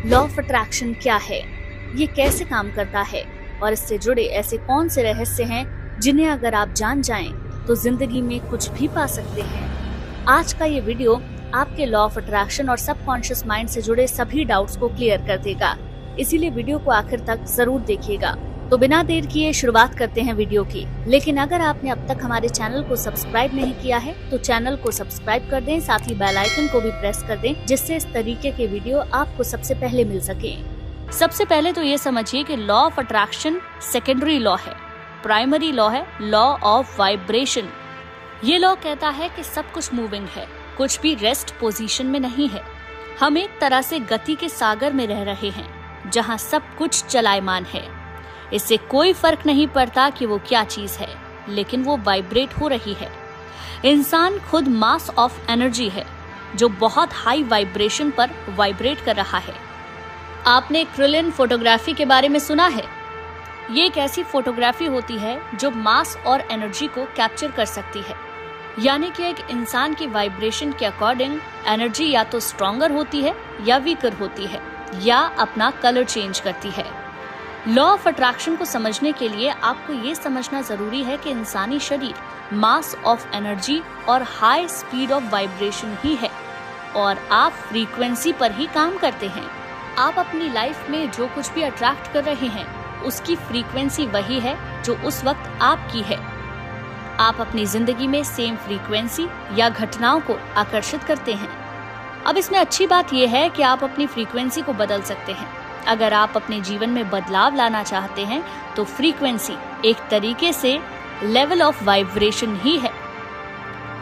Law of attraction क्या है, ये कैसे काम करता है और इससे जुड़े ऐसे कौन से रहस्य हैं जिन्हें अगर आप जान जाएं तो जिंदगी में कुछ भी पा सकते हैं। आज का ये वीडियो आपके लॉ ऑफ अट्रैक्शन और सबकॉन्शियस माइंड से जुड़े सभी डाउट्स को क्लियर कर देगा, इसीलिए वीडियो को आखिर तक जरूर देखिएगा। तो बिना देर किए शुरुआत करते हैं वीडियो की। लेकिन अगर आपने अब तक हमारे चैनल को सब्सक्राइब नहीं किया है तो चैनल को सब्सक्राइब कर दें, साथ ही बेल आइकन को भी प्रेस कर दें, जिससे इस तरीके के वीडियो आपको सबसे पहले मिल सके। सबसे पहले तो ये समझिए कि law of attraction secondary law है, प्राइमरी लॉ है लॉ ऑफ वाइब्रेशन। ये लॉ कहता है कि सब कुछ मूविंग है, कुछ भी रेस्ट पोजीशन में नहीं है। हम एक तरह से गति के सागर में रह रहे हैं जहाँ सब कुछ चलायमान है। इससे कोई फर्क नहीं पड़ता कि वो क्या चीज है, लेकिन वो वाइब्रेट हो रही है। इंसान खुद मास ऑफ एनर्जी है जो बहुत हाई वाइब्रेशन पर वाइब्रेट कर रहा है। आपने क्रिलिन फोटोग्राफी के बारे में सुना है? ये एक ऐसी फोटोग्राफी होती है जो मास और एनर्जी को कैप्चर कर सकती है, यानी कि एक इंसान की वाइब्रेशन के अकॉर्डिंग एनर्जी या तो स्ट्रॉन्गर होती है या वीकर होती है या अपना कलर चेंज करती है। लॉ ऑफ अट्रैक्शन को समझने के लिए आपको ये समझना जरूरी है कि इंसानी शरीर मास ऑफ एनर्जी और हाई स्पीड ऑफ वाइब्रेशन ही है और आप फ्रीक्वेंसी पर ही काम करते हैं। आप अपनी लाइफ में जो कुछ भी अट्रैक्ट कर रहे हैं उसकी फ्रीक्वेंसी वही है जो उस वक्त आपकी है। आप अपनी जिंदगी में सेम फ्रीक्वेंसी या घटनाओं को आकर्षित करते हैं। अब इसमें अच्छी बात यह है कि आप अपनी फ्रीक्वेंसी को बदल सकते हैं। अगर आप अपने जीवन में बदलाव लाना चाहते हैं तो फ्रीक्वेंसी एक तरीके से लेवल ऑफ वाइब्रेशन ही है।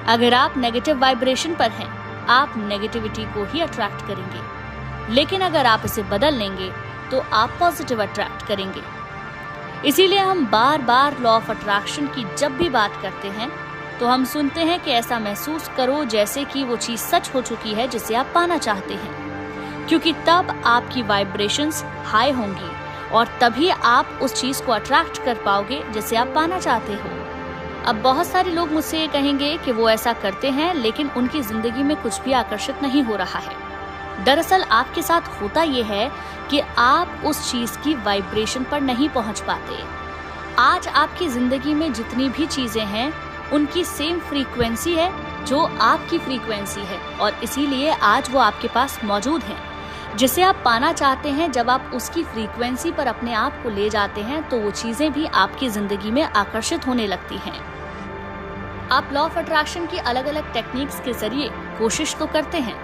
अगर आप नेगेटिव वाइब्रेशन पर हैं, आप नेगेटिविटी को ही अट्रैक्ट करेंगे, लेकिन अगर आप इसे बदल लेंगे तो आप पॉजिटिव अट्रैक्ट करेंगे। इसीलिए हम बार बार लॉ ऑफ अट्रैक्शन की जब भी बात करते हैं तो हम सुनते हैं कि ऐसा महसूस करो जैसे कि वो चीज सच हो चुकी है जिसे आप पाना चाहते हैं, क्योंकि तब आपकी वाइब्रेशंस हाई होंगी और तभी आप उस चीज को अट्रैक्ट कर पाओगे जिसे आप पाना चाहते हो। अब बहुत सारे लोग मुझसे ये कहेंगे कि वो ऐसा करते हैं लेकिन उनकी जिंदगी में कुछ भी आकर्षित नहीं हो रहा है। दरअसल आपके साथ होता ये है कि आप उस चीज की वाइब्रेशन पर नहीं पहुंच पाते। आज आपकी जिंदगी में जितनी भी चीजें हैं उनकी सेम फ्रीक्वेंसी है जो आपकी फ्रीक्वेंसी है और इसीलिए आज वो आपके पास मौजूद हैं। जिसे आप पाना चाहते हैं, जब आप उसकी फ्रीक्वेंसी पर अपने आप को ले जाते हैं तो वो चीजें भी आपकी जिंदगी में आकर्षित होने लगती हैं। आप लॉ ऑफ अट्रैक्शन की अलग अलग टेक्निक्स के जरिए कोशिश तो करते हैं,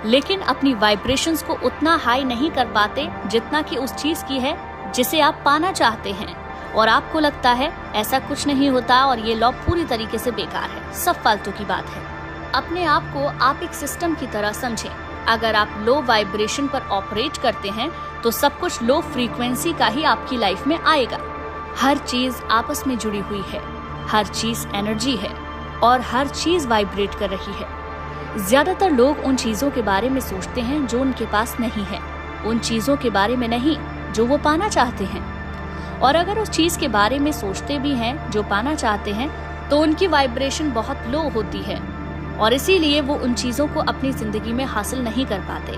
लेकिन अपनी वाइब्रेशंस को उतना हाई नहीं कर पाते जितना कि उस चीज की है जिसे आप पाना चाहते हैं। और आपको लगता है ऐसा कुछ नहीं होता और ये लॉ पूरी तरीके से बेकार है, सब फालतू की बात है। अपने आप को आप एक सिस्टम की तरह समझें। अगर आप लो वाइब्रेशन पर ऑपरेट करते हैं तो सब कुछ लो फ्रीक्वेंसी का ही आपकी लाइफ में आएगा। हर चीज आपस में जुड़ी हुई है, हर चीज एनर्जी है और हर चीज वाइब्रेट कर रही है। ज्यादातर लोग उन चीजों के बारे में सोचते हैं जो उनके पास नहीं है, उन चीजों के बारे में नहीं जो वो पाना चाहते हैं। और अगर उस चीज के बारे में सोचते भी हैं जो पाना चाहते हैं तो उनकी वाइब्रेशन बहुत लो होती है और इसीलिए वो उन चीजों को अपनी जिंदगी में हासिल नहीं कर पाते।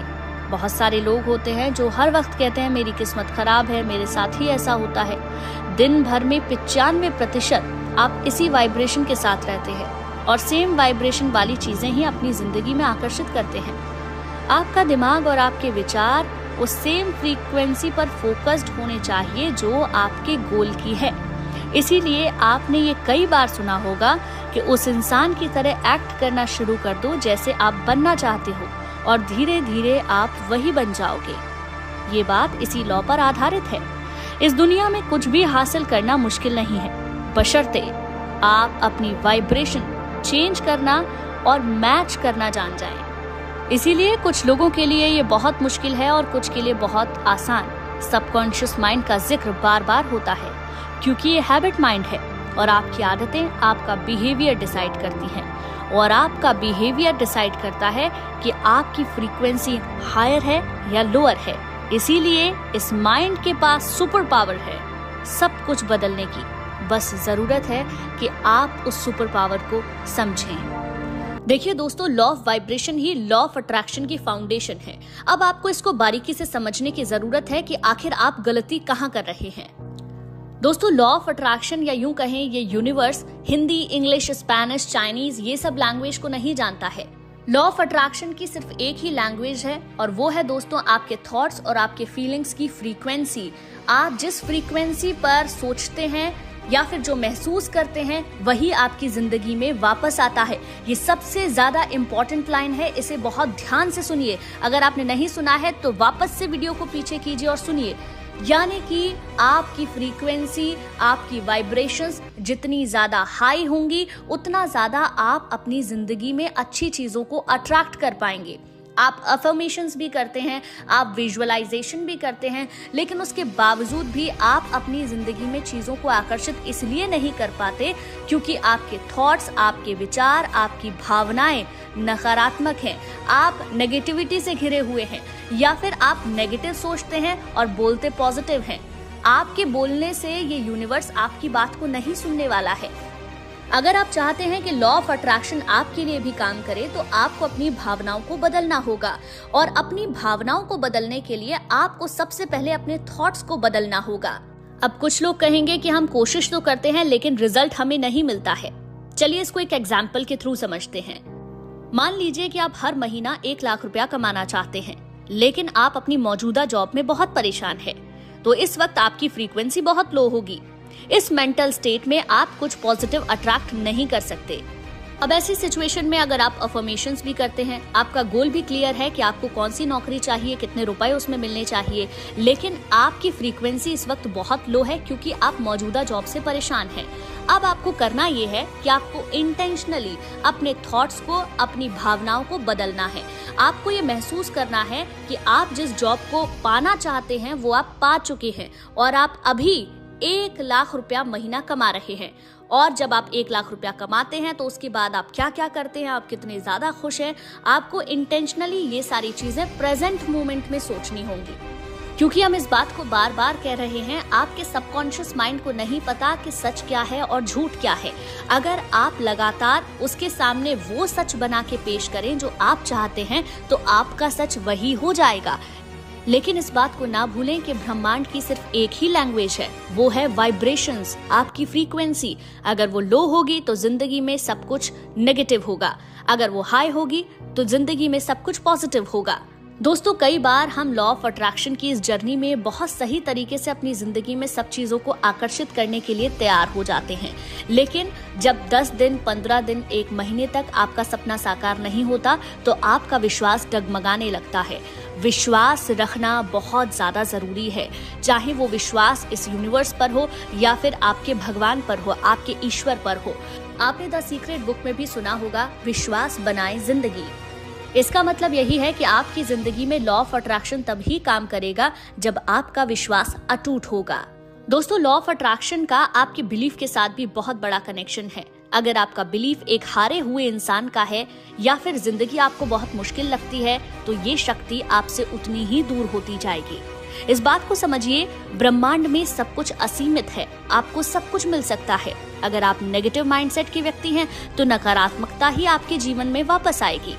बहुत सारे लोग होते हैं जो हर वक्त कहते हैं मेरी किस्मत खराब है, मेरे साथ ही ऐसा होता है। दिन भर में 95% आप इसी वाइब्रेशन के साथ रहते हैं और सेम वाइब्रेशन वाली चीजें ही अपनी जिंदगी में आकर्षित करते हैं। आपका दिमाग और आपके विचार उस सेम फ्रीक्वेंसी पर फोकस्ड होने चाहिए जो आपके गोल की है। इसीलिए आपने ये कई बार सुना होगा कि उस इंसान की तरह एक्ट करना शुरू कर दो जैसे आप बनना चाहते हो और धीरे धीरे आप वही बन जाओगे। ये बात इसी लॉ पर आधारित है। इस दुनिया में कुछ भी हासिल करना मुश्किल नहीं है, बशर्ते आप अपनी वाइब्रेशन चेंज करना और मैच करना जान जाएं। इसीलिए कुछ लोगों के लिए ये बहुत मुश्किल है और कुछ के लिए बहुत आसान। सबकॉन्शियस माइंड का जिक्र बार बार होता है क्योंकि ये हैबिट माइंड है और आपकी आदतें आपका बिहेवियर डिसाइड करती हैं और आपका बिहेवियर डिसाइड करता है कि आपकी फ्रीक्वेंसी हायर है या लोअर है। इसीलिए इस माइंड के पास सुपर पावर है सब कुछ बदलने की। बस जरूरत है कि आप उस सुपर पावर को समझें। देखिए दोस्तों, law of vibration he law of attraction की फाउंडेशन है। अब आपको इसको बारीकी से समझने की जरूरत है कि आखिर आप गलती कहाँ कर रहे हैं। दोस्तों, लॉ ऑफ अट्रैक्शन या यूं कहें ये universe Hindi, English, Spanish, Chinese ये सब लैंग्वेज को नहीं जानता है। लॉ ऑफ अट्रैक्शन की सिर्फ एक ही लैंग्वेज है और वो है दोस्तों आपके थॉट्स और आपके फीलिंग्स की फ्रीक्वेंसी। आप जिस फ्रीक्वेंसी पर सोचते हैं या फिर जो महसूस करते हैं वही आपकी जिंदगी में वापस आता है। ये सबसे ज्यादा इंपॉर्टेंट लाइन है, इसे बहुत ध्यान से सुनिए। अगर आपने नहीं सुना है तो वापस से वीडियो को पीछे कीजिए और सुनिए। यानी कि आपकी फ्रीक्वेंसी, आपकी वाइब्रेशंस जितनी ज्यादा हाई होंगी उतना ज्यादा आप अपनी जिंदगी में अच्छी चीजों को अट्रैक्ट कर पाएंगे। आप अफर्मेशंस भी करते हैं, आप विजुअलाइजेशन भी करते हैं, लेकिन उसके बावजूद भी आप अपनी जिंदगी में चीजों को आकर्षित इसलिए नहीं कर पाते क्योंकि आपके थॉट्स, आपके विचार, आपकी भावनाएं नकारात्मक हैं। आप नेगेटिविटी से घिरे हुए हैं या फिर आप नेगेटिव सोचते हैं और बोलते पॉजिटिव हैं। आपके बोलने से ये यूनिवर्स आपकी बात को नहीं सुनने वाला है। अगर आप चाहते हैं कि लॉ ऑफ अट्रैक्शन आपके लिए भी काम करे तो आपको अपनी भावनाओं को बदलना होगा और अपनी भावनाओं को बदलने के लिए आपको सबसे पहले अपने थॉट्स को बदलना होगा। अब कुछ लोग कहेंगे कि हम कोशिश तो करते हैं लेकिन रिजल्ट हमें नहीं मिलता है। चलिए इसको एक एग्जाम्पल के थ्रू समझते हैं। मान लीजिए कि आप हर महीना 1 लाख रुपया कमाना चाहते हैं, लेकिन आप अपनी मौजूदा जॉब में बहुत परेशान हैं, तो इस वक्त आपकी फ्रीक्वेंसी बहुत लो होगी। इस मेंटल स्टेट में आप कुछ पॉजिटिव अट्रैक्ट नहीं कर सकते। अब ऐसी सिचुएशन में अगर आप अफर्मेशंस भी करते हैं, आपका गोल भी क्लियर है कि आपको कौन सी नौकरी चाहिए, कितने रुपए उसमें मिलने चाहिए, लेकिन आपकी फ्रीक्वेंसी इस वक्त बहुत लो है क्योंकि आप मौजूदा जॉब से परेशान हैं। अब आपको करना ये है कि आपको इंटेंशनली अपने थॉट्स को, अपनी भावनाओं को बदलना है। आपको ये महसूस करना है कि आप जिस जॉब को पाना चाहते हैं वो आप पा चुके हैं और आप अभी 1 लाख रुपया महीना कमा रहे हैं। और जब आप 1 लाख रुपया कमाते हैं तो उसके बाद आप क्या क्या करते हैं, आप कितने ज्यादा खुश हैं, आपको इंटेंशनली ये सारी चीजें प्रेजेंट मोमेंट में सोचनी होंगी। क्योंकि हम इस बात को बार बार कह रहे हैं, आपके सबकॉन्शियस माइंड को नहीं पता कि सच क्या है और झूठ क्या है। अगर आप लगातार उसके सामने वो सच बना के पेश करें जो आप चाहते हैं तो आपका सच वही हो जाएगा। लेकिन इस बात को ना भूलें कि ब्रह्मांड की सिर्फ एक ही लैंग्वेज है, वो है वाइब्रेशंस, आपकी फ्रीक्वेंसी। अगर वो लो होगी तो जिंदगी में सब कुछ नेगेटिव होगा, अगर वो हाई होगी तो जिंदगी में सब कुछ पॉजिटिव होगा। दोस्तों, कई बार हम लॉ ऑफ अट्रैक्शन की इस जर्नी में बहुत सही तरीके से अपनी जिंदगी में सब चीजों को आकर्षित करने के लिए तैयार हो जाते हैं, लेकिन जब 10 दिन, 15 दिन, 1 महीने तक आपका सपना साकार नहीं होता तो आपका विश्वास डगमगाने लगता है। विश्वास रखना बहुत ज्यादा जरूरी है, चाहे वो विश्वास इस यूनिवर्स पर हो या फिर आपके भगवान पर हो, आपके ईश्वर पर हो। आपने द सीक्रेट बुक में भी सुना होगा, विश्वास बनाए जिंदगी। इसका मतलब यही है कि आपकी जिंदगी में लॉ ऑफ अट्रैक्शन तभी काम करेगा जब आपका विश्वास अटूट होगा। दोस्तों, लॉ ऑफ अट्रैक्शन का आपके बिलीफ के साथ भी बहुत बड़ा कनेक्शन है। अगर आपका बिलीफ एक हारे हुए इंसान का है या फिर जिंदगी आपको बहुत मुश्किल लगती है तो ये शक्ति आपसे उतनी ही दूर होती जाएगी। इस बात को समझिए, ब्रह्मांड में सब कुछ असीमित है, आपको सब कुछ मिल सकता है। अगर आप नेगेटिव माइंडसेट के व्यक्ति हैं तो नकारात्मकता ही आपके जीवन में वापस आएगी।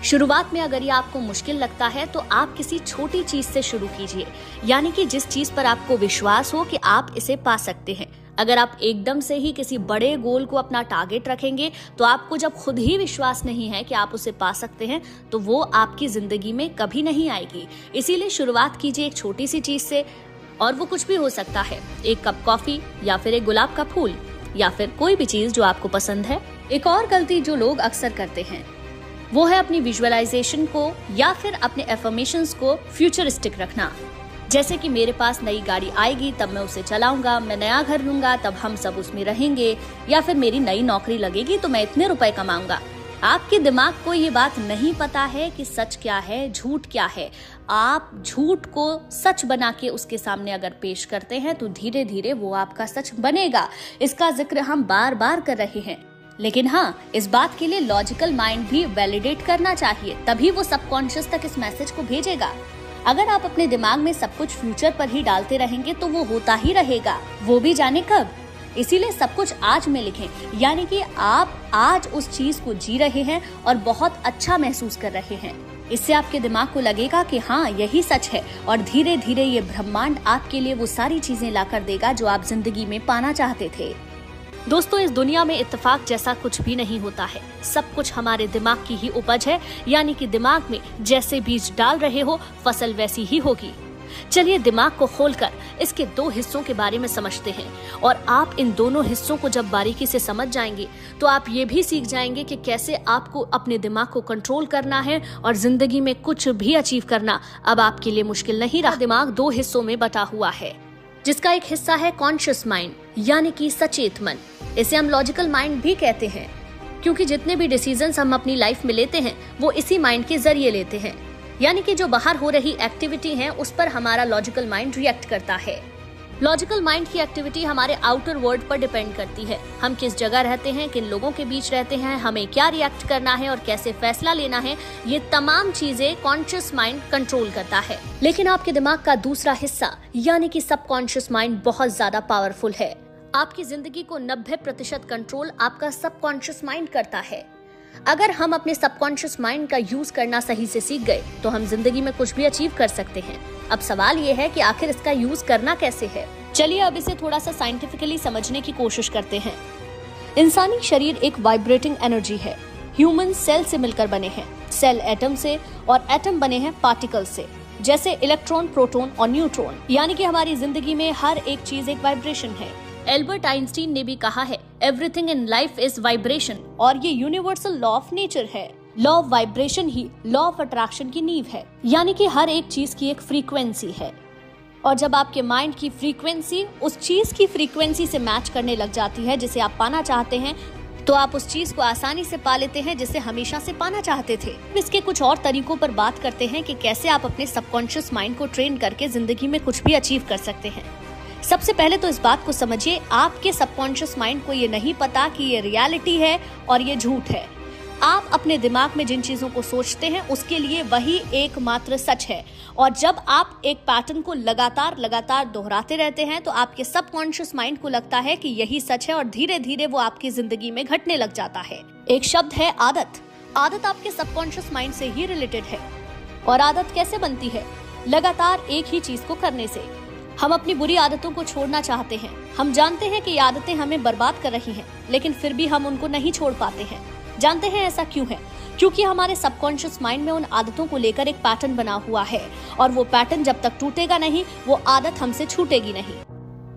शुरुआत में अगर ये आपको मुश्किल लगता है तो आप किसी छोटी चीज से शुरू कीजिए, यानी कि जिस चीज पर आपको विश्वास हो कि आप इसे पा सकते हैं। अगर आप एकदम से ही किसी बड़े गोल को अपना टारगेट रखेंगे तो आपको जब खुद ही विश्वास नहीं है कि आप उसे पा सकते हैं तो वो आपकी जिंदगी में कभी नहीं आएगी। इसीलिए शुरुआत कीजिए एक छोटी सी चीज से, और वो कुछ भी हो सकता है, 1 कप कॉफी या फिर एक गुलाब का फूल या फिर कोई भी चीज जो आपको पसंद है। एक और गलती जो लोग अक्सर करते हैं वो है अपनी विजुअलाइजेशन को या फिर अपने एफर्मेशंस को फ्यूचरिस्टिक रखना। जैसे कि मेरे पास नई गाड़ी आएगी तब मैं उसे चलाऊंगा, मैं नया घर लूंगा तब हम सब उसमें रहेंगे, या फिर मेरी नई नौकरी लगेगी तो मैं इतने रुपए कमाऊंगा। आपके दिमाग को ये बात नहीं पता है कि सच क्या है, झूठ क्या है। आप झूठ को सच बना के उसके सामने अगर पेश करते हैं तो धीरे धीरे वो आपका सच बनेगा। इसका जिक्र हम बार बार कर रहे हैं, लेकिन हाँ, इस बात के लिए लॉजिकल माइंड भी वैलिडेट करना चाहिए, तभी वो सबकॉन्शियस तक इस मैसेज को भेजेगा। अगर आप अपने दिमाग में सब कुछ फ्यूचर पर ही डालते रहेंगे तो वो होता ही रहेगा, वो भी जाने कब। इसीलिए सब कुछ आज में लिखें, यानी कि आप आज उस चीज को जी रहे हैं और बहुत अच्छा महसूस कर रहे हैं। इससे आपके दिमाग को लगेगा कि हाँ यही सच है, और धीरे धीरे ये ब्रह्मांड आपके लिए वो सारी चीजें लाकर देगा जो आप जिंदगी में पाना चाहते थे। दोस्तों, इस दुनिया में इत्तेफाक जैसा कुछ भी नहीं होता है। सब कुछ हमारे दिमाग की ही उपज है, यानी कि दिमाग में जैसे बीज डाल रहे हो फसल वैसी ही होगी। चलिए दिमाग को खोलकर इसके दो हिस्सों के बारे में समझते हैं, और आप इन दोनों हिस्सों को जब बारीकी से समझ जाएंगे तो आप ये भी सीख जाएंगे कि कैसे आपको अपने दिमाग को कंट्रोल करना है और जिंदगी में कुछ भी अचीव करना अब आपके लिए मुश्किल नहीं रहा। दिमाग दो हिस्सों में बटा हुआ है, जिसका एक हिस्सा है कॉन्शियस माइंड, यानी कि सचेत मन। इसे हम लॉजिकल माइंड भी कहते हैं, क्योंकि जितने भी डिसीजंस हम अपनी लाइफ में लेते हैं वो इसी माइंड के जरिए लेते हैं। यानी कि जो बाहर हो रही एक्टिविटी है उस पर हमारा लॉजिकल माइंड रिएक्ट करता है। लॉजिकल माइंड की एक्टिविटी हमारे आउटर वर्ल्ड पर डिपेंड करती है। हम किस जगह रहते हैं, किन लोगों के बीच रहते हैं, हमें क्या रिएक्ट करना है और कैसे फैसला लेना है, ये तमाम चीजें कॉन्शियस माइंड कंट्रोल करता है। लेकिन आपके दिमाग का दूसरा हिस्सा यानी कि सबकॉन्शियस माइंड बहुत ज्यादा पावरफुल है। आपकी जिंदगी को 90% कंट्रोल आपका सबकॉन्शियस माइंड करता है। अगर हम अपने सबकॉन्शियस माइंड का यूज करना सही से सीख गए तो हम जिंदगी में कुछ भी अचीव कर सकते हैं। अब सवाल ये है कि आखिर इसका यूज करना कैसे है। चलिए अब इसे थोड़ा सा साइंटिफिकली समझने की कोशिश करते हैं। इंसानी शरीर एक वाइब्रेटिंग एनर्जी है। ह्यूमन सेल से मिलकर बने हैं, सेल एटम से, और एटम बने हैं पार्टिकल से, जैसे इलेक्ट्रॉन, प्रोटॉन और न्यूट्रॉन। यानी कि हमारी जिंदगी में हर एक चीज एक वाइब्रेशन है। एल्बर्ट आइंस्टीन ने भी कहा है, everything in life is vibration, और ये यूनिवर्सल लॉ ऑफ नेचर है। Law of vibration he law of attraction की नींव है, यानी कि हर एक चीज की एक फ्रीक्वेंसी है, और जब आपके माइंड की फ्रीक्वेंसी उस चीज की फ्रीक्वेंसी से मैच करने लग जाती है जिसे आप पाना चाहते हैं, तो आप उस चीज को आसानी से पा लेते हैं जिसे हमेशा से पाना चाहते थे। इसके कुछ और तरीकों पर बात करते हैं कि कैसे आप अपने सबकॉन्शियस माइंड को ट्रेन करके जिंदगी में कुछ भी अचीव कर सकते हैं। सबसे पहले तो इस बात को समझिए, आपके सबकॉन्शियस माइंड को ये नहीं पता कि ये रियलिटी है और ये झूठ है। आप अपने दिमाग में जिन चीजों को सोचते हैं उसके लिए वही एकमात्र सच है, और जब आप एक पैटर्न को लगातार दोहराते रहते हैं तो आपके सबकॉन्शियस माइंड को लगता है कि यही सच है, और धीरे धीरे वो आपकी जिंदगी में घटने लग जाता है। एक शब्द है आदत। आदत आपके सबकॉन्शियस माइंड से ही रिलेटेड है। और आदत कैसे बनती है? लगातार एक ही चीज को करने से। हम अपनी बुरी आदतों को छोड़ना चाहते हैं। हम जानते हैं कि ये आदतें हमें बर्बाद कर रही हैं, लेकिन फिर भी हम उनको नहीं छोड़ पाते हैं। जानते हैं ऐसा क्यों है? क्योंकि हमारे सबकॉन्शियस माइंड में उन आदतों को लेकर एक पैटर्न बना हुआ है, और वो पैटर्न जब तक टूटेगा नहीं वो आदत हमसे छूटेगी नहीं।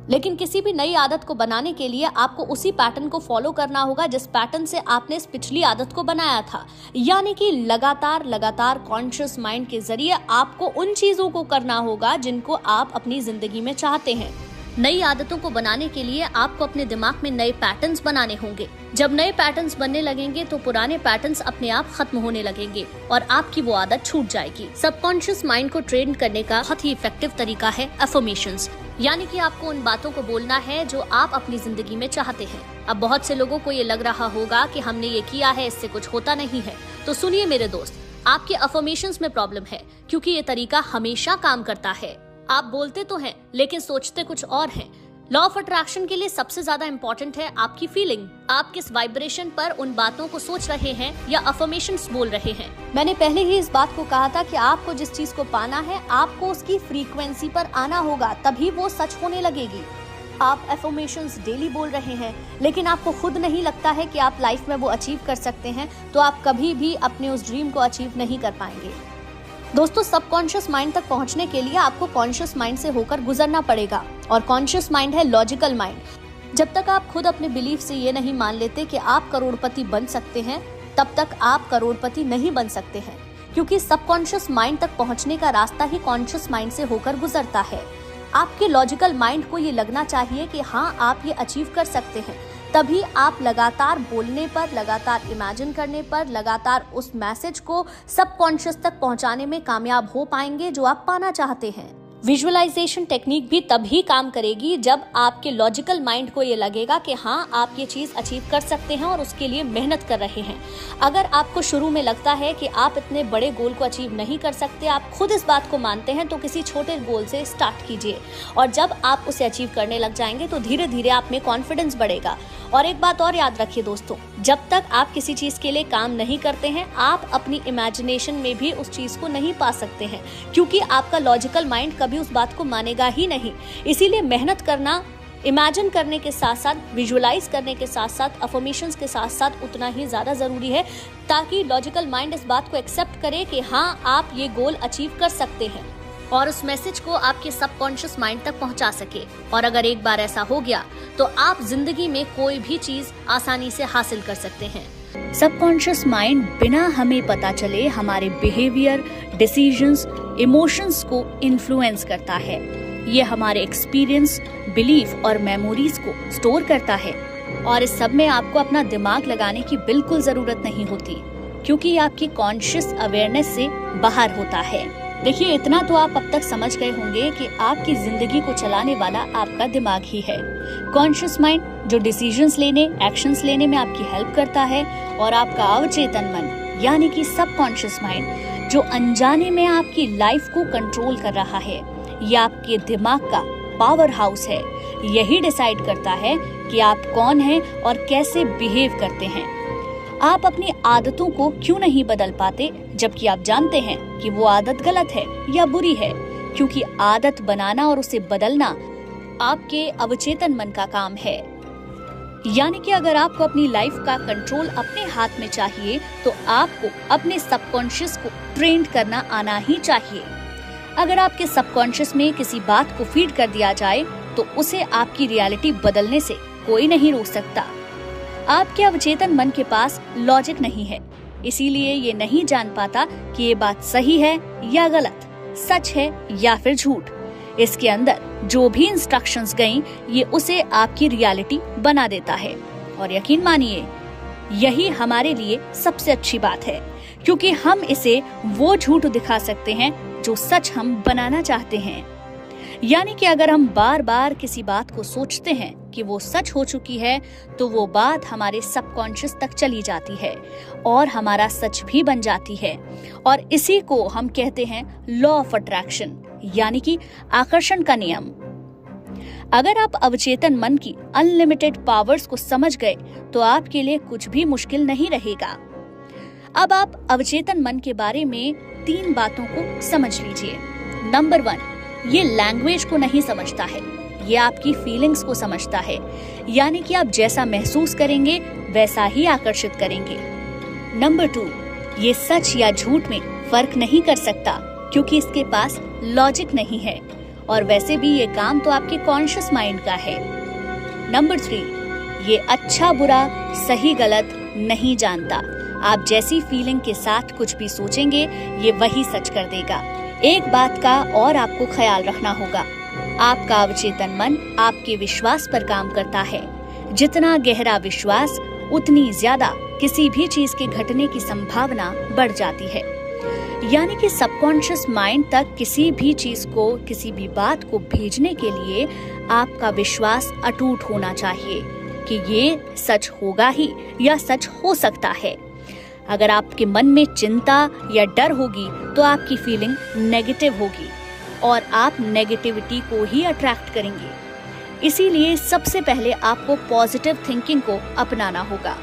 लेकिन किसी भी नई आदत को बनाने के लिए आपको उसी पैटर्न को फॉलो करना होगा जिस पैटर्न से आपने इस पिछली आदत को बनाया था। यानी कि लगातार कॉन्शियस माइंड के जरिए आपको उन चीजों को करना होगा जिनको आप अपनी जिंदगी में चाहते हैं। नई आदतों को बनाने के लिए आपको अपने दिमाग में नए पैटर्न्स बनाने होंगे। जब नए पैटर्न्स बनने लगेंगे तो पुराने पैटर्न्स अपने आप खत्म होने लगेंगे और आपकी वो आदत छूट जाएगी। सबकॉन्शियस माइंड को ट्रेन करने का बहुत ही इफेक्टिव तरीका है अफर्मेशंस, यानी कि आपको उन बातों को बोलना है जो आप अपनी जिंदगी में चाहते हैं। अब बहुत से लोगों को ये लग रहा होगा कि हमने ये किया है, इससे कुछ होता नहीं है। तो सुनिए मेरे दोस्त, आपके अफर्मेशंस में प्रॉब्लम है, क्योंकि ये तरीका हमेशा काम करता है। आप बोलते तो हैं लेकिन सोचते कुछ और हैं। लॉ ऑफ अट्रैक्शन के लिए सबसे ज्यादा इंपॉर्टेंट है आपकी फीलिंग। आप किस वाइब्रेशन पर उन बातों को सोच रहे हैं या अफर्मेशंस बोल रहे हैं। मैंने पहले ही इस बात को कहा था कि आपको जिस चीज को पाना है आपको उसकी फ्रीक्वेंसी पर आना होगा, तभी वो सच होने लगेगी। आप अफर्मेशंस डेली बोल रहे हैं लेकिन आपको खुद नहीं लगता है कि आप लाइफ में वो अचीव कर सकते हैं, तो आप कभी भी अपने उस ड्रीम को अचीव नहीं कर पाएंगे। दोस्तों, सबकॉन्शियस माइंड तक पहुंचने के लिए आपको कॉन्शियस माइंड से होकर गुजरना पड़ेगा, और कॉन्शियस माइंड है लॉजिकल माइंड। जब तक आप खुद अपने बिलीफ से ये नहीं मान लेते कि आप करोड़पति बन सकते हैं, तब तक आप करोड़पति नहीं बन सकते हैं, क्योंकि सबकॉन्शियस माइंड तक पहुंचने का रास्ता ही कॉन्शियस माइंड से होकर गुजरता है। आपके लॉजिकल माइंड को ये लगना चाहिए कि हाँ आप ये अचीव कर सकते हैं, तभी आप लगातार बोलने पर, लगातार इमेजिन करने पर, लगातार उस मैसेज को सबकॉन्शियस तक पहुंचाने में कामयाब हो पाएंगे जो आप पाना चाहते हैं। विजुअलाइजेशन टेक्निक भी तभी काम करेगी जब आपके लॉजिकल माइंड को ये लगेगा कि हाँ, आप ये चीज अचीव कर सकते हैं और उसके लिए मेहनत कर रहे हैं। अगर आपको शुरू में लगता है कि आप इतने बड़े गोल को अचीव नहीं कर सकते, आप खुद इस बात को मानते हैं, तो किसी छोटे गोल से स्टार्ट कीजिए और जब आप उसे अचीव करने लग जाएंगे तो धीरे धीरे आप में कॉन्फिडेंस बढ़ेगा। और एक बात और याद रखिए दोस्तों, जब तक आप किसी चीज के लिए काम नहीं करते हैं, आप अपनी इमेजिनेशन में भी उस चीज को नहीं पा सकते हैं, क्योंकि आपका लॉजिकल माइंड कभी उस बात को मानेगा ही नहीं। इसीलिए मेहनत करना, इमेजिन करने के साथ साथ, विजुअलाइज करने के साथ साथ, अफर्मेशंस के साथ साथ उतना ही ज्यादा जरूरी है, ताकि लॉजिकल माइंड इस बात को एक्सेप्ट करे कि हाँ, आप ये गोल अचीव कर सकते हैं और उस मैसेज को आपके सबकॉन्शियस माइंड तक पहुंचा सके। और अगर एक बार ऐसा हो गया तो आप जिंदगी में कोई भी चीज आसानी से हासिल कर सकते हैं। सबकॉन्शियस माइंड बिना हमें पता चले हमारे बिहेवियर, डिसीजंस, इमोशंस को इन्फ्लुएंस करता है। ये हमारे एक्सपीरियंस, बिलीफ और मेमोरीज को स्टोर करता है और इस सब में आपको अपना दिमाग लगाने की बिल्कुल जरूरत नहीं होती, क्योंकि ये आपकी कॉन्शियस अवेयरनेस से बाहर होता है। देखिए, इतना तो आप अब तक समझ गए होंगे कि आपकी जिंदगी को चलाने वाला आपका दिमाग ही है। कॉन्शियस माइंड जो डिसीजंस लेने, एक्शंस लेने में आपकी हेल्प करता है, और आपका अवचेतन मन यानी कि सबकॉन्शियस माइंड जो अनजाने में आपकी लाइफ को कंट्रोल कर रहा है। ये आपके दिमाग का पावर हाउस है। यही डिसाइड करता है कि आप कौन हैं और कैसे बिहेव करते हैं। आप अपनी आदतों को क्यों नहीं बदल पाते, जबकि आप जानते हैं कि वो आदत गलत है या बुरी है, क्योंकि आदत बनाना और उसे बदलना आपके अवचेतन मन का काम है। यानी कि अगर आपको अपनी लाइफ का कंट्रोल अपने हाथ में चाहिए तो आपको अपने सबकॉन्शियस को ट्रेन करना आना ही चाहिए। अगर आपके सबकॉन्शियस में किसी बात को फीड कर दिया जाए तो उसे आपकी रियलिटी बदलने से कोई नहीं रोक सकता। आपके अवचेतन मन के पास लॉजिक नहीं है, इसीलिए ये नहीं जान पाता कि ये बात सही है या गलत, सच है या फिर झूठ। इसके अंदर जो भी इंस्ट्रक्शंस गईं, ये उसे आपकी रियलिटी बना देता है। और यकीन मानिए, यही हमारे लिए सबसे अच्छी बात है, क्योंकि हम इसे वो झूठ दिखा सकते हैं जो सच हम बनाना चाहते हैं। यानी कि अगर हम बार बार किसी बात को सोचते हैं कि वो सच हो चुकी है, तो वो बात हमारे सबकॉन्शियस तक चली जाती है और हमारा सच भी बन जाती है। और इसी को हम कहते हैं लॉ ऑफ अट्रैक्शन, यानी कि आकर्षण का नियम। अगर आप अवचेतन मन की अनलिमिटेड पावर्स को समझ गए तो आपके लिए कुछ भी मुश्किल नहीं रहेगा। अब आप अवचेतन मन के बारे में 3 बातों को समझ लीजिए। नंबर 1, ये लैंग्वेज को नहीं समझता है, ये आपकी फीलिंग्स को समझता है। यानी कि आप जैसा महसूस करेंगे वैसा ही आकर्षित करेंगे। नंबर 2, ये सच या झूठ में फर्क नहीं कर सकता, क्योंकि इसके पास लॉजिक नहीं है, और वैसे भी ये काम तो आपके कॉन्शियस माइंड का है। नंबर 3, ये अच्छा बुरा, सही गलत नहीं जानता। आप जैसी फीलिंग के साथ कुछ भी सोचेंगे, ये वही सच कर देगा। एक बात का और आपको ख्याल रखना होगा, आपका अवचेतन मन आपके विश्वास पर काम करता है। जितना गहरा विश्वास, उतनी ज्यादा किसी भी चीज के घटने की संभावना बढ़ जाती है। यानी कि सबकॉन्शियस माइंड तक किसी भी चीज को, किसी भी बात को भेजने के लिए आपका विश्वास अटूट होना चाहिए कि ये सच होगा ही या सच हो सकता है। अगर आपके मन में चिंता या डर होगी तो आपकी फीलिंग नेगेटिव होगी और आप नेगेटिविटी को ही अट्रैक्ट करेंगे। इसीलिए सबसे पहले आपको पॉजिटिव थिंकिंग को अपनाना होगा।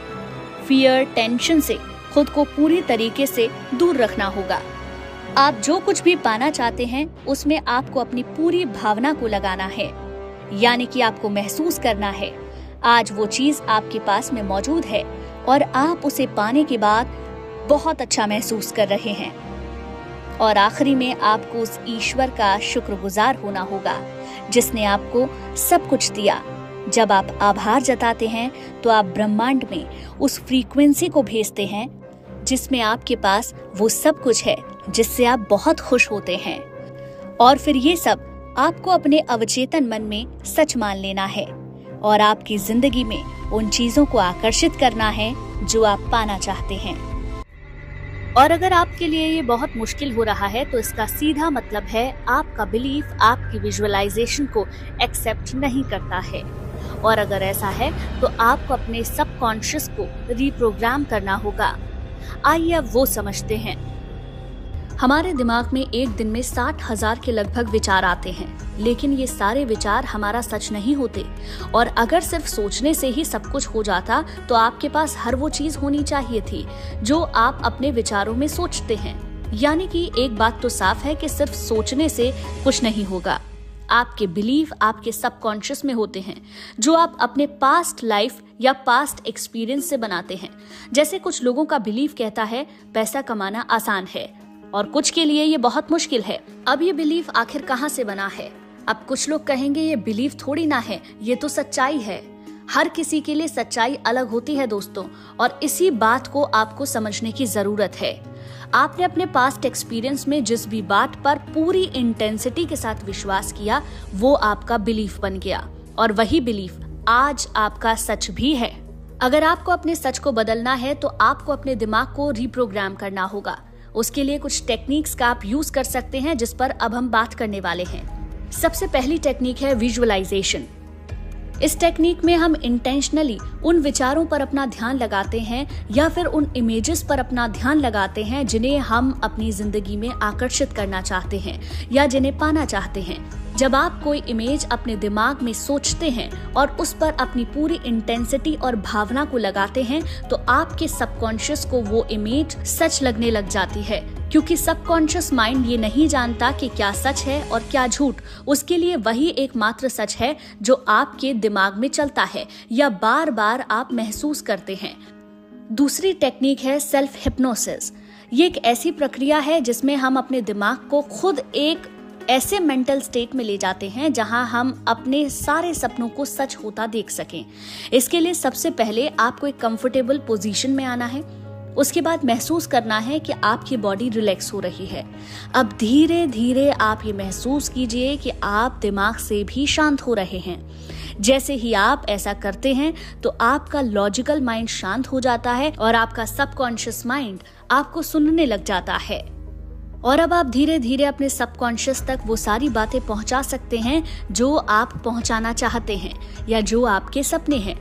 फियर, टेंशन से खुद को पूरी तरीके से दूर रखना होगा। आप जो कुछ भी पाना चाहते हैं उसमें आपको अपनी पूरी भावना को लगाना है। यानी कि आपको महसूस करना है आज वो चीज आपके पास में मौजूद है और आप उसे पाने के बाद बहुत अच्छा महसूस कर रहे हैं। और आखिरी में आपको उस ईश्वर का शुक्रगुजार होना होगा जिसने आपको सब कुछ दिया। जब आप आभार जताते हैं तो आप ब्रह्मांड में उस फ्रीक्वेंसी को भेजते हैं जिसमें आपके पास वो सब कुछ है जिससे आप बहुत खुश होते हैं। और फिर ये सब आपको अपने अवचेतन मन में सच मान लेना है और आपकी जिंदगी में उन चीजों को आकर्षित करना है जो आप पाना चाहते हैं। और अगर आपके लिए ये बहुत मुश्किल हो रहा है तो इसका सीधा मतलब है आपका बिलीफ आपकी विजुअलाइजेशन को एक्सेप्ट नहीं करता है। और अगर ऐसा है तो आपको अपने सबकॉन्शियस को रीप्रोग्राम करना होगा। आइए अब वो समझते हैं। हमारे दिमाग में एक दिन में 60,000 के लगभग विचार आते हैं, लेकिन ये सारे विचार हमारा सच नहीं होते। और अगर सिर्फ सोचने से ही सब कुछ हो जाता तो आपके पास हर वो चीज होनी चाहिए थी जो आप अपने विचारों में सोचते हैं। यानी कि एक बात तो साफ है कि सिर्फ सोचने से कुछ नहीं होगा। आपके बिलीफ आपके सबकॉन्शियस में होते हैं, जो आप अपने पास्ट लाइफ या पास्ट एक्सपीरियंस से बनाते हैं। जैसे कुछ लोगों का बिलीफ कहता है पैसा कमाना आसान है और कुछ के लिए ये बहुत मुश्किल है। अब ये बिलीफ आखिर कहाँ से बना है? अब कुछ लोग कहेंगे ये बिलीफ थोड़ी ना है, ये तो सच्चाई है। हर किसी के लिए सच्चाई अलग होती है दोस्तों, और इसी बात को आपको समझने की जरूरत है। आपने अपने पास्ट एक्सपीरियंस में जिस भी बात पर पूरी इंटेंसिटी के साथ विश्वास किया वो आपका बिलीफ बन गया, और वही बिलीफ आज आपका सच भी है। अगर आपको अपने सच को बदलना है तो आपको अपने दिमाग को रीप्रोग्राम करना होगा। उसके लिए कुछ टेक्निक्स का आप यूज कर सकते हैं जिस पर अब हम बात करने वाले हैं। सबसे पहली टेक्निक है विजुअलाइजेशन। इस टेक्निक में हम इंटेंशनली उन विचारों पर अपना ध्यान लगाते हैं या फिर उन इमेजेस पर अपना ध्यान लगाते हैं जिन्हें हम अपनी जिंदगी में आकर्षित करना चाहते हैं या जिन्हें पाना चाहते हैं। जब आप कोई इमेज अपने दिमाग में सोचते हैं और उस पर अपनी पूरी इंटेंसिटी और भावना को लगाते हैं तो आपके सबकॉन्शियस को वो इमेज सच लगने लग जाती है, क्योंकि सबकॉन्शियस माइंड ये नहीं जानता कि क्या सच है और क्या झूठ। उसके लिए वही एकमात्र सच है जो आपके दिमाग में चलता है या बार बार आप महसूस करते हैं। दूसरी टेक्निक है सेल्फ हिप्नोसिस। ये एक ऐसी प्रक्रिया है जिसमें हम अपने दिमाग को खुद एक ऐसे मेंटल स्टेट में ले जाते हैं जहां हम अपने सारे सपनों को सच होता देख सकें। इसके लिए सबसे पहले आपको एक कंफर्टेबल पोजीशन में आना है। उसके बाद महसूस करना है कि आपकी बॉडी रिलैक्स हो रही है। अब धीरे धीरे आप ये महसूस कीजिए कि आप दिमाग से भी शांत हो रहे हैं। जैसे ही आप ऐसा करते हैं तो आपका लॉजिकल माइंड शांत हो जाता है और आपका सबकॉन्शियस माइंड आपको सुनने लग जाता है। और अब आप धीरे धीरे अपने सबकॉन्शियस तक वो सारी बातें पहुंचा सकते हैं जो आप पहुंचाना चाहते हैं या जो आपके सपने हैं।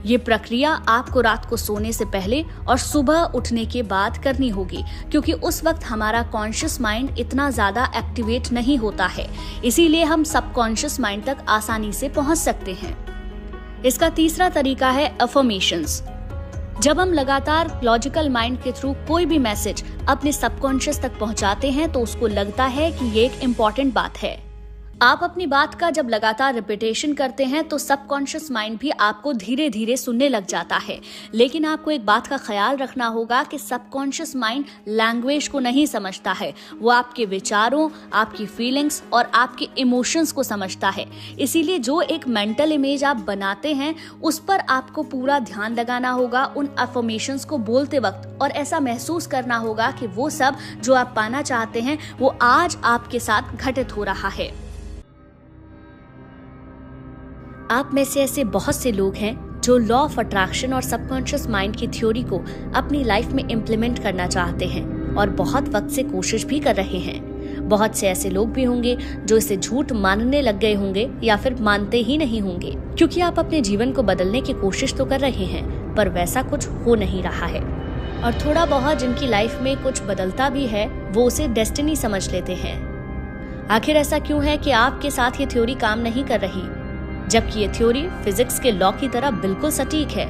ये प्रक्रिया आपको रात को सोने से पहले और सुबह उठने के बाद करनी होगी, क्योंकि उस वक्त हमारा कॉन्शियस माइंड इतना ज्यादा एक्टिवेट नहीं होता है। इसीलिए हम सबकॉन्शियस माइंड तक आसानी से पहुंच सकते हैं। इसका तीसरा तरीका है अफर्मेशंस। जब हम लगातार लॉजिकल माइंड के थ्रू कोई भी मैसेज अपने सबकॉन्शियस तक पहुंचाते हैं तो उसको लगता है कि ये एक इम्पॉर्टेंट बात है। आप अपनी बात का जब लगातार रिपीटेशन करते हैं तो सबकॉन्शियस माइंड भी आपको धीरे धीरे सुनने लग जाता है। लेकिन आपको एक बात का ख्याल रखना होगा कि सबकॉन्शियस माइंड लैंग्वेज को नहीं समझता है, वो आपके विचारों, आपकी फीलिंग्स और आपके इमोशंस को समझता है। इसीलिए जो एक मेंटल इमेज आप बनाते हैं उस पर आपको पूरा ध्यान लगाना होगा उन अफर्मेशंस को बोलते वक्त, और ऐसा महसूस करना होगा कि वो सब जो आप पाना चाहते हैं वो आज आपके साथ घटित हो रहा है। आप में से ऐसे बहुत से लोग हैं जो लॉ ऑफ अट्रैक्शन और सबकॉन्शियस माइंड की थ्योरी को अपनी लाइफ में इम्प्लीमेंट करना चाहते हैं और बहुत वक्त से कोशिश भी कर रहे हैं। बहुत से ऐसे लोग भी होंगे जो इसे झूठ मानने लग गए होंगे या फिर मानते ही नहीं होंगे, क्योंकि आप अपने जीवन को बदलने की कोशिश तो कर रहे हैं पर वैसा कुछ हो नहीं रहा है। और थोड़ा बहुत जिनकी लाइफ में कुछ बदलता भी है वो उसे डेस्टिनी समझ लेते हैं। आखिर ऐसा क्यों है कि आपके साथ ये थ्योरी काम नहीं कर रही, जबकि ये थ्योरी फिजिक्स के लॉ की तरह बिल्कुल सटीक है?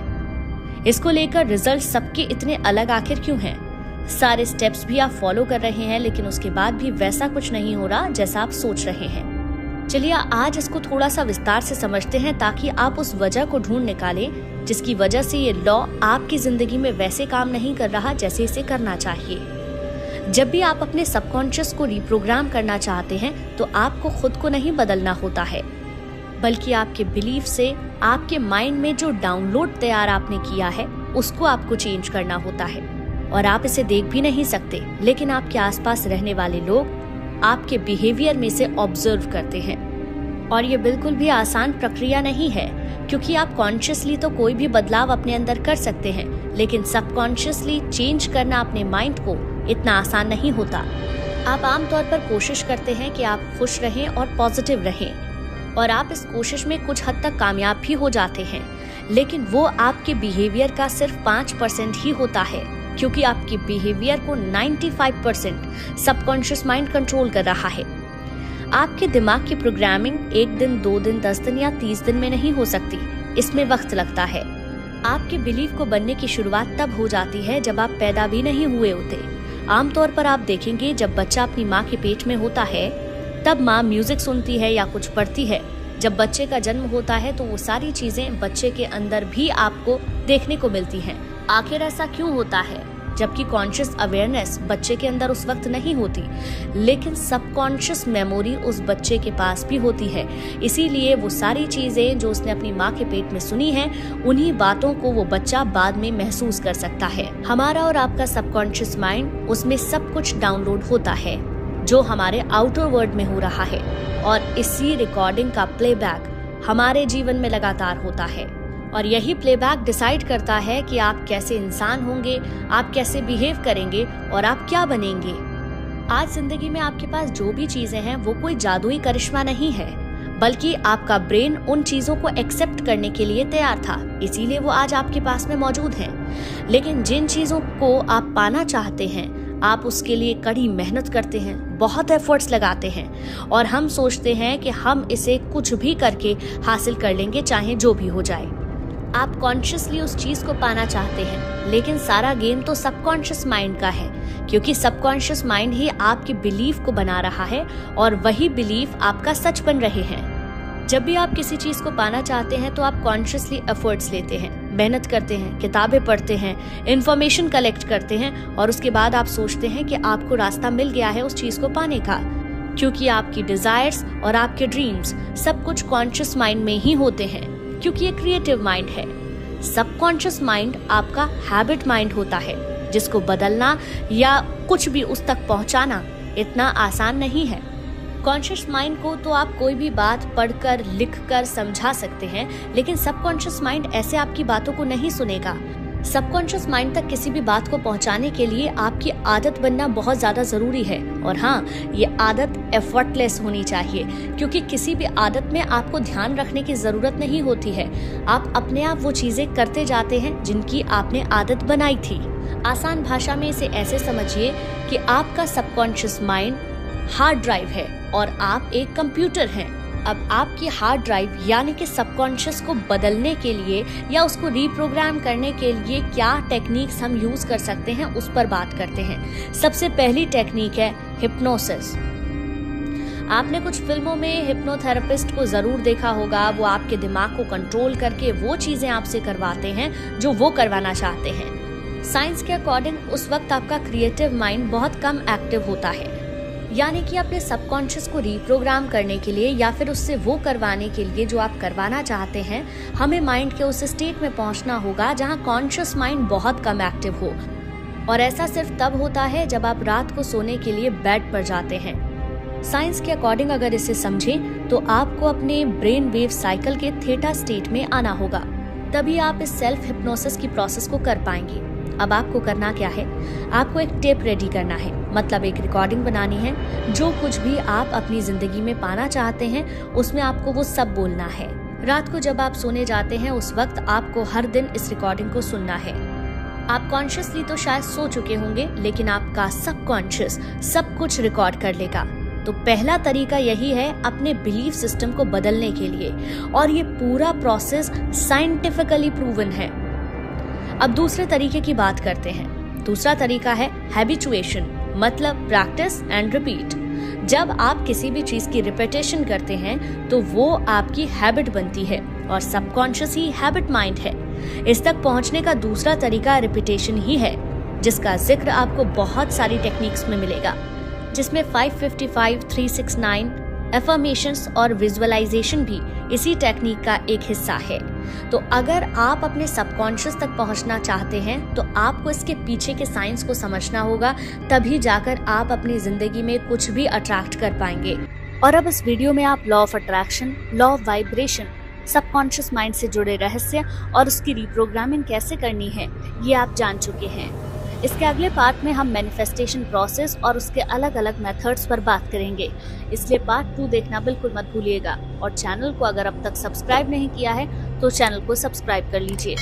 इसको लेकर रिजल्ट सबके इतने अलग आखिर क्यों हैं? सारे स्टेप्स भी आप फॉलो कर रहे हैं लेकिन उसके बाद भी वैसा कुछ नहीं हो रहा जैसा आप सोच रहे हैं। चलिए आज इसको थोड़ा सा विस्तार से समझते हैं ताकि आप उस वजह को ढूंढ निकालें जिसकी वजह से ये लॉ आपकी जिंदगी में वैसे काम नहीं कर रहा जैसे इसे करना चाहिए। जब भी आप अपने सबकॉन्शियस को रिप्रोग्राम करना चाहते हैं तो आपको खुद को नहीं बदलना होता है, बल्कि आपके बिलीफ से आपके माइंड में जो डाउनलोड तैयार आपने किया है उसको आपको चेंज करना होता है। और आप इसे देख भी नहीं सकते, लेकिन आपके आसपास रहने वाले लोग आपके बिहेवियर में से ऑब्जर्व करते हैं। और ये बिल्कुल भी आसान प्रक्रिया नहीं है, क्योंकि आप कॉन्शियसली तो कोई भी बदलाव अपने अंदर कर सकते हैं, लेकिन सबकॉन्शियसली चेंज करना अपने माइंड को इतना आसान नहीं होता। आप आमतौर पर कोशिश करते हैं कि आप खुश रहें और पॉजिटिव रहें, और आप इस कोशिश में कुछ हद तक कामयाब भी हो जाते हैं, लेकिन वो आपके बिहेवियर का सिर्फ 5% ही होता है, क्योंकि आपके बिहेवियर को 95% सबकॉन्शियस माइंड कंट्रोल कर रहा है। आपके दिमाग की प्रोग्रामिंग 1 दिन, 2 दिन, 10 दिन या 30 दिन में नहीं हो सकती, इसमें वक्त लगता है। आपके बिलीफ को बनने की शुरुआत तब हो जाती है जब आप पैदा भी नहीं हुए होते। आमतौर पर आप देखेंगे जब बच्चा अपनी माँ के पेट में होता है तब माँ म्यूजिक सुनती है या कुछ पढ़ती है। जब बच्चे का जन्म होता है तो वो सारी चीजें बच्चे के अंदर भी आपको देखने को मिलती हैं। आखिर ऐसा क्यों होता है? जबकि कॉन्शियस अवेयरनेस बच्चे के अंदर उस वक्त नहीं होती, लेकिन सबकॉन्शियस मेमोरी उस बच्चे के पास भी होती है। इसीलिए वो सारी चीजें जो उसने अपनी माँ के पेट में सुनी हैं, उन्हीं बातों को वो बच्चा बाद में महसूस कर सकता है। हमारा और आपका सबकॉन्शियस माइंड, उसमें सब कुछ डाउनलोड होता है जो हमारे आउटर वर्ल्ड में हो रहा है, और इसी रिकॉर्डिंग का प्लेबैक हमारे जीवन में लगातार होता है। और यही प्लेबैक डिसाइड करता है कि आप कैसे इंसान होंगे, आप कैसे बिहेव करेंगे और आप क्या बनेंगे। आज जिंदगी में आपके पास जो भी चीजें हैं वो कोई जादुई करिश्मा नहीं है, बल्कि आपका ब्रेन उन चीजों को एक्सेप्ट करने के लिए तैयार था, इसीलिए वो आज आपके पास में मौजूद हैं। लेकिन जिन चीजों को आप पाना चाहते हैं, आप उसके लिए कड़ी मेहनत करते हैं, बहुत एफर्ट्स लगाते हैं, और हम सोचते हैं कि हम इसे कुछ भी करके हासिल कर लेंगे, चाहे जो भी हो जाए। आप कॉन्शियसली उस चीज को पाना चाहते हैं, लेकिन सारा गेम तो सबकॉन्शियस माइंड का है, क्योंकि सबकॉन्शियस माइंड ही आपके बिलीफ को बना रहा है और वही बिलीफ आपका सच बन रहे हैं। जब भी आप किसी चीज को पाना चाहते हैं तो आप कॉन्शियसली एफर्ट्स लेते हैं, मेहनत करते हैं, किताबें पढ़ते हैं, इंफॉर्मेशन कलेक्ट करते हैं, और उसके बाद आप सोचते हैं कि आपको रास्ता मिल गया है उस चीज को पाने का, क्योंकि आपकी डिजायर्स और आपके ड्रीम्स सब कुछ कॉन्शियस माइंड में ही होते हैं, क्योंकि ये क्रिएटिव माइंड है। सबकॉन्शियस माइंड आपका हैबिट माइंड होता है, जिसको बदलना या कुछ भी उस तक पहुंचाना इतना आसान नहीं है। कॉन्शियस माइंड को तो आप कोई भी बात पढ़कर, लिखकर समझा सकते हैं, लेकिन सबकॉन्शियस माइंड ऐसे आपकी बातों को नहीं सुनेगा। सबकॉन्शियस माइंड तक किसी भी बात को पहुंचाने के लिए आपकी आदत बनना बहुत ज्यादा जरूरी है, और हाँ, ये आदत एफर्टलेस होनी चाहिए, क्योंकि किसी भी आदत में आपको ध्यान रखने की जरूरत नहीं होती है। आप अपने आप वो चीजें करते जाते हैं जिनकी आपने आदत बनाई थी। आसान भाषा में इसे ऐसे समझिए कि आपका सबकॉन्शियस माइंड हार्ड ड्राइव है और आप एक कंप्यूटर हैं। अब आपकी हार्ड ड्राइव यानी कि सबकॉन्शियस को बदलने के लिए या उसको रीप्रोग्राम करने के लिए क्या टेक्निक्स हम यूज कर सकते हैं, उस पर बात करते हैं। सबसे पहली टेक्निक है हिप्नोसिस। आपने कुछ फिल्मों में हिप्नोथेरेपिस्ट को जरूर देखा होगा। वो आपके दिमाग को कंट्रोल करके वो चीजें आपसे करवाते हैं जो वो करवाना चाहते हैं। साइंस के अकॉर्डिंग उस वक्त आपका क्रिएटिव माइंड बहुत कम एक्टिव होता है, यानी कि अपने सबकॉन्शियस को रीप्रोग्राम करने के लिए या फिर उससे वो करवाने के लिए जो आप करवाना चाहते हैं, हमें माइंड के उस स्टेट में पहुंचना होगा जहां कॉन्शियस माइंड बहुत कम एक्टिव हो। और ऐसा सिर्फ तब होता है जब आप रात को सोने के लिए बेड पर जाते हैं। साइंस के अकॉर्डिंग अगर इसे समझें तो आपको अपने ब्रेन वेव साइकिल के थीटा स्टेट में आना होगा, तभी आप इस सेल्फ हिप्नोसिस की प्रोसेस को कर पाएंगे। अब आपको करना क्या है, आपको एक टेप रेडी करना है, मतलब एक रिकॉर्डिंग बनानी है। जो कुछ भी आप अपनी जिंदगी में पाना चाहते हैं उसमें आपको वो सब बोलना है। रात को जब आप सोने जाते हैं उस वक्त आपको हर दिन इस रिकॉर्डिंग को सुनना है। आप कॉन्शियसली तो शायद सो चुके होंगे, लेकिन आपका सबकॉन्शियस सब कुछ रिकॉर्ड कर लेगा। तो पहला तरीका यही है अपने बिलीफ सिस्टम को बदलने के लिए, और ये पूरा प्रोसेस साइंटिफिकली प्रूवन है। अब दूसरे तरीके की बात करते हैं। दूसरा तरीका है हैबिचुएशन, मतलब प्रैक्टिस एंड रिपीट। जब आप किसी भी चीज की रिपीटेशन करते हैं तो वो आपकी हैबिट बनती है, और सबकॉन्शियस ही हैबिट माइंड है। इस तक पहुंचने का दूसरा तरीका रिपीटेशन ही है, जिसका जिक्र आपको बहुत सारी टेक्निक्स में मिलेगा, जिसमें 555, 369, एफर्मेशंस और विजुअलाइजेशन भी इसी टेक्निक का एक हिस्सा है। तो अगर आप अपने सबकॉन्शियस तक पहुंचना चाहते हैं तो आपको इसके पीछे के साइंस को समझना होगा, तभी जाकर आप अपनी जिंदगी में कुछ भी अट्रैक्ट कर पाएंगे। और अब इस वीडियो में आप law of attraction, law of vibration, subconscious mind से जुड़े रहस्य और उसकी रिप्रोग्रामिंग कैसे करनी है, ये आप जान चुके हैं। इसके अगले पार्ट में हम मैनिफेस्टेशन प्रोसेस और उसके अलग अलग मेथड्स पर बात करेंगे, इसलिए पार्ट 2 देखना बिल्कुल मत भूलिएगा। और चैनल को अगर अब तक सब्सक्राइब नहीं किया है तो चैनल को सब्सक्राइब कर लीजिए।